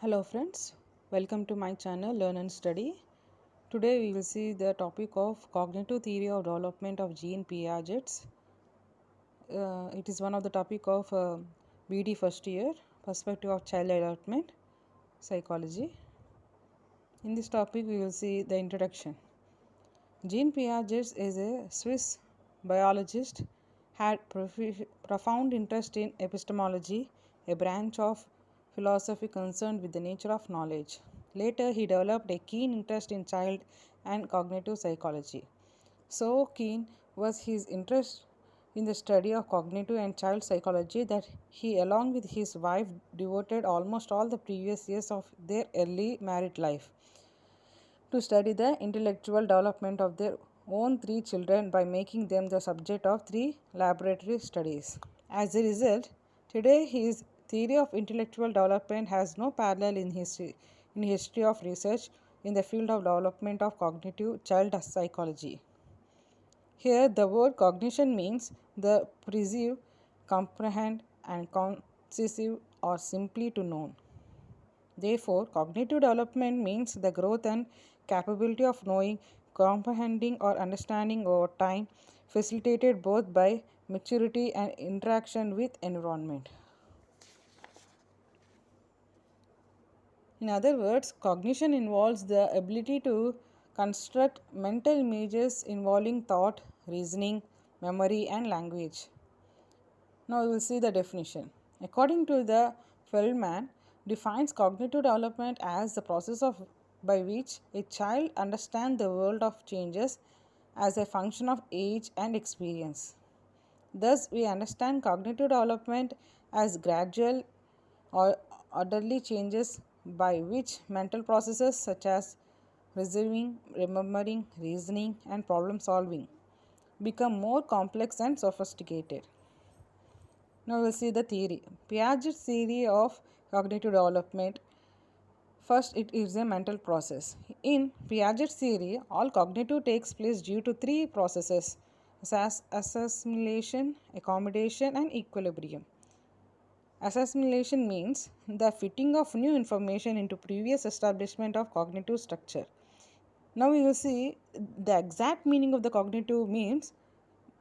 Hello friends, welcome to my channel Learn and Study. Today we will see the topic of cognitive theory of development of Jean Piagets. It is one of the topic of B.ed first year, perspective of child development, psychology. In this topic we will see the introduction. Jean Piaget is a Swiss biologist, had profound interest in epistemology, a branch of philosophy concerned with the nature of knowledge. Later, he developed a keen interest in child and cognitive psychology. So keen was his interest in the study of cognitive and child psychology that he, along with his wife, devoted almost all the previous years of their early married life to study the intellectual development of their own three children by making them the subject of three laboratory studies. As a result, today his theory of intellectual development has no parallel in history of research in the field of development of cognitive child psychology. Here, the word cognition means the perceive, comprehend, and conceive or simply to know. Therefore, cognitive development means the growth and capability of knowing, comprehending, or understanding over time, facilitated both by maturity and interaction with environment. In other words, cognition involves the ability to construct mental images involving thought, reasoning, memory, and language. Now we will see the definition. According to the Feldman, defines cognitive development as the process by which a child understands the world of changes as a function of age and experience. Thus, we understand cognitive development as gradual or orderly changes by which mental processes such as receiving, remembering, reasoning, and problem solving become more complex and sophisticated. Now we'll see the theory. Piaget's theory of cognitive development. First, it is a mental process. In Piaget's theory, all cognitive takes place due to three processes as assimilation, accommodation, and equilibrium. Assimilation means the fitting of new information into previous establishment of cognitive structure. Now we will see the exact meaning of the cognitive means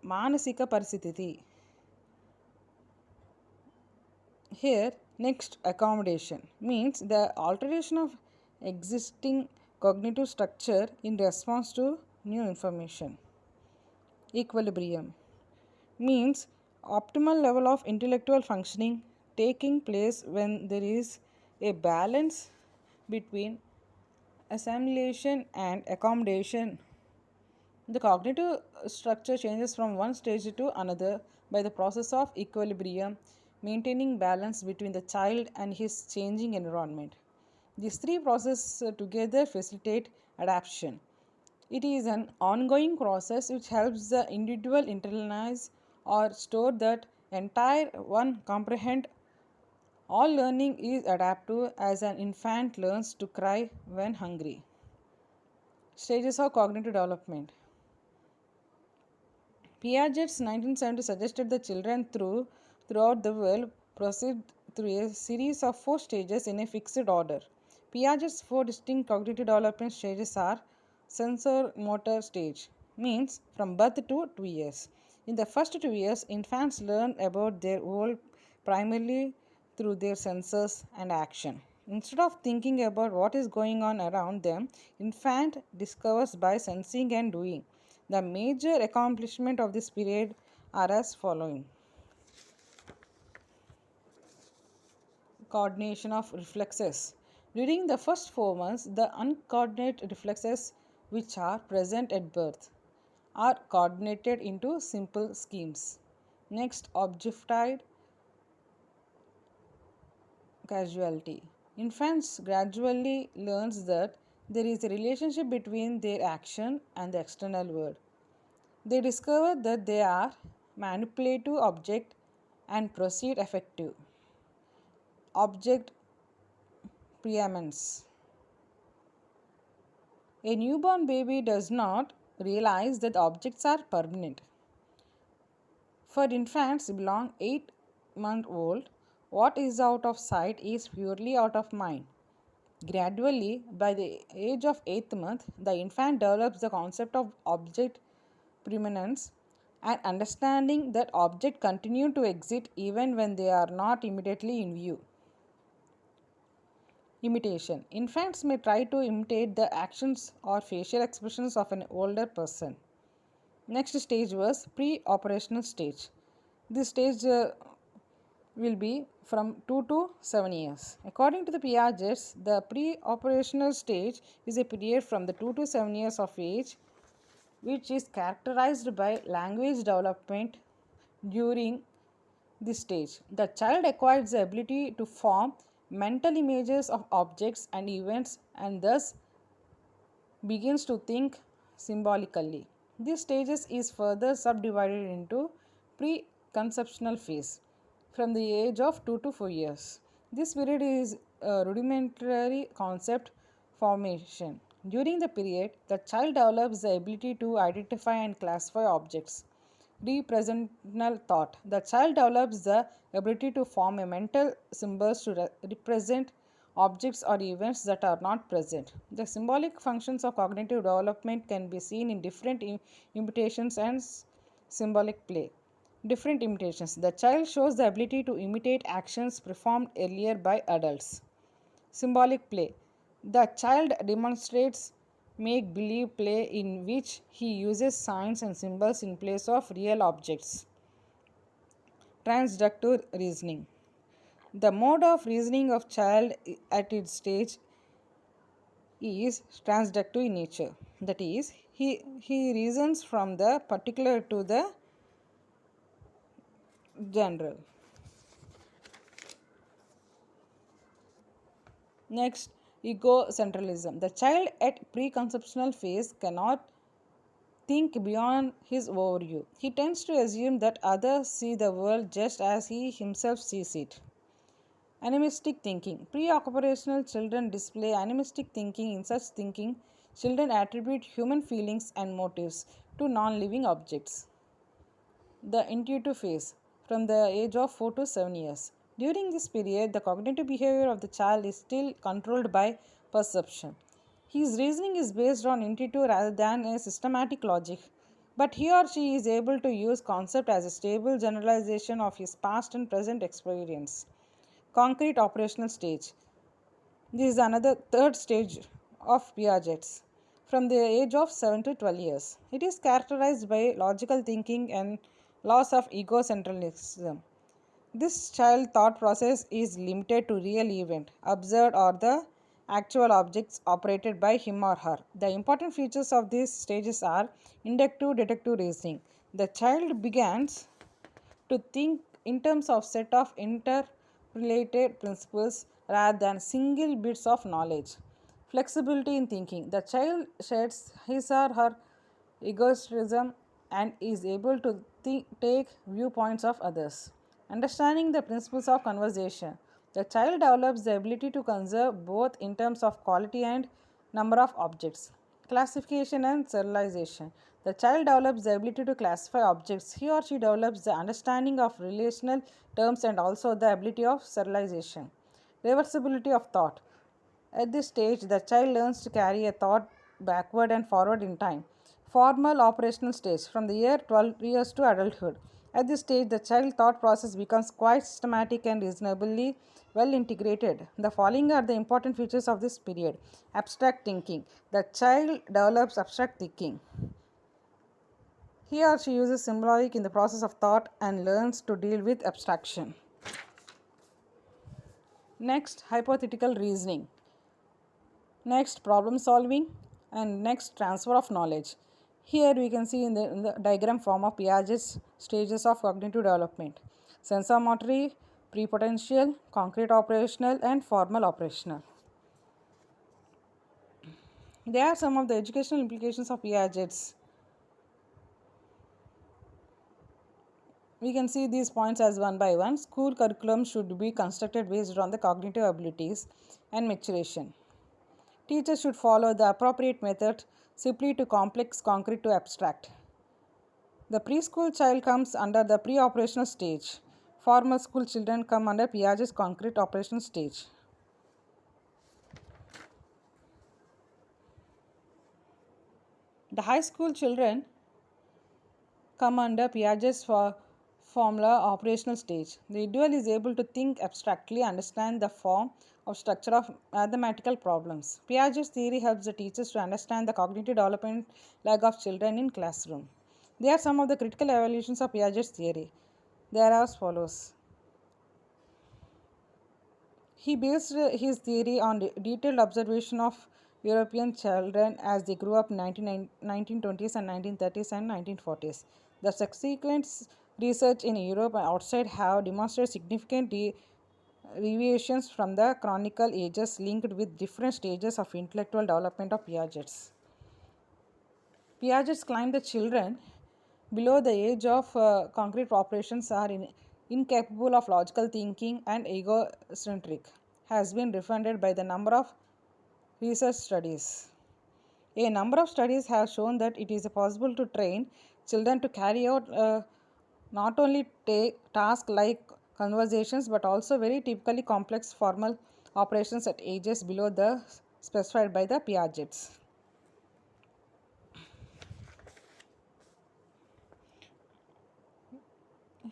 manasika paristhiti. Here, next accommodation means the alteration of existing cognitive structure in response to new information. Equilibrium means optimal level of intellectual functioning taking place when there is a balance between assimilation and accommodation. The cognitive structure changes from one stage to another by the process of equilibrium, maintaining balance between the child and his changing environment. These three processes together facilitate adaptation. It is an ongoing process which helps the individual internalize or store that entire one comprehend. All learning is adaptive as an infant learns to cry when hungry. Stages of cognitive development. Piaget's 1970 suggested that children throughout the world proceed through a series of four stages in a fixed order. Piaget's four distinct cognitive development stages are sensor motor stage, means from birth to 2 years. In the first 2 years, infants learn about their world primarily through their senses and action. Instead of thinking about what is going on around them, infant discovers by sensing and doing. The major accomplishments of this period are as following. Coordination of reflexes. During the first 4 months, the uncoordinated reflexes which are present at birth are coordinated into simple schemes. Next, objectified causality. Infants gradually learns that there is a relationship between their action and the external world. They discover that they are manipulative object and proceed effective. Object preeminence. A newborn baby does not realize that objects are permanent. For infants belong 8-month old, what is out of sight is purely out of mind. Gradually, by the age of 8th month, the infant develops the concept of object preeminence and understanding that objects continue to exist even when they are not immediately in view. Imitation. Infants may try to imitate the actions or facial expressions of an older person. Next stage was pre-operational stage. This stage will be from 2 to 7 years. According to the Piagets, the pre-operational stage is a period from the 2 to 7 years of age which is characterized by language development. During this stage, the child acquires the ability to form mental images of objects and events and thus begins to think symbolically. This stages is further subdivided into pre-conceptional phase from the age of 2 to 4 years. This period is a rudimentary concept formation. During the period, the child develops the ability to identify and classify objects. Representational thought. The child develops the ability to form a mental symbols to represent objects or events that are not present. The symbolic functions of cognitive development can be seen in different imitations and symbolic play. Different imitations. The child shows the ability to imitate actions performed earlier by adults. Symbolic play. The child demonstrates make believe play in which he uses signs and symbols in place of real objects. Transductive reasoning. The mode of reasoning of child at its stage is transductive in nature. That is, he reasons from the particular to the general. Next, egocentralism. The child at preconceptional phase cannot think beyond his overview. He tends to assume that others see the world just as he himself sees it. Animistic thinking. Pre-operational children display animistic thinking. In such thinking, children attribute human feelings and motives to non-living objects. The intuitive phase from the age of 4 to 7 years. During this period, the cognitive behavior of the child is still controlled by perception. His reasoning is based on intuitive rather than a systematic logic, but he or she is able to use concept as a stable generalization of his past and present experience. Concrete operational stage. This is another third stage of Piaget's from the age of 7 to 12 years. It is characterized by logical thinking and loss of egocentrism. This child thought process is limited to real event, observed or the actual objects operated by him or her. The important features of these stages are inductive deductive reasoning. The child begins to think in terms of set of interrelated principles rather than single bits of knowledge. Flexibility in thinking. The child sheds his or her egoism and is able to take viewpoints of others. Understanding the principles of conversation. The child develops the ability to conserve both in terms of quality and number of objects. Classification and serialization. The child develops the ability to classify objects. He or she develops the understanding of relational terms and also the ability of serialization. Reversibility of thought. At this stage, the child learns to carry a thought backward and forward in time. Formal operational stage from the year 12 years to adulthood. At this stage, the child thought process becomes quite systematic and reasonably well integrated. The following are the important features of this period. Abstract thinking. The child develops abstract thinking. He or she uses symbolic in the process of thought and learns to deal with abstraction. Next, hypothetical reasoning. Next, problem solving, and next, transfer of knowledge. Here we can see in the diagram form of Piaget's stages of cognitive development: sensomotory, prepotential, concrete operational, and formal operational. They are some of the educational implications of Piaget's. We can see these points as one by one. School curriculum should be constructed based on the cognitive abilities and maturation. Teachers should follow the appropriate method simply to complex, concrete to abstract. The preschool child comes under the pre-operational stage. Formal school children come under Piaget's concrete operational stage. The high school children come under Piaget's formula operational stage. The individual is able to think abstractly, understand the form of structure of mathematical problems. Piaget's theory helps the teachers to understand the cognitive development lag of children in classroom. There are some of the critical evaluations of Piaget's theory. They are as follows. He based his theory on detailed observation of European children as they grew up in 1920s and 1930s and 1940s. The subsequent research in Europe and outside have demonstrated significant deviations from the chronicle ages linked with different stages of intellectual development of Piaget's. Piaget claimed that children below the age of concrete operations are incapable of logical thinking and egocentric, has been refuted by the number of research studies. A number of studies have shown that it is possible to train children to carry out not only tasks like conversations but also very typically complex formal operations at ages below the specified by the Piagets.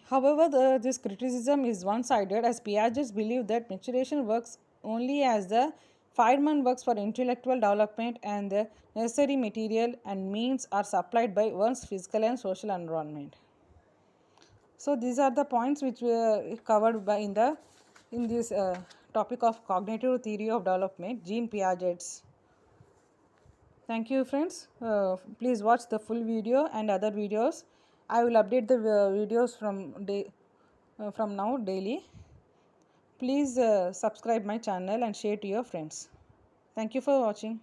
However, this criticism is one-sided as Piaget believed that maturation works only as the Feynman works for intellectual development and the necessary material and means are supplied by one's physical and social environment. So these are the points which were covered by in this topic of cognitive theory of development, Jean Piaget's. Thank you, friends. Please watch the full video and other videos. I will update the videos from now daily. Please subscribe my channel and share to your friends. Thank you for watching.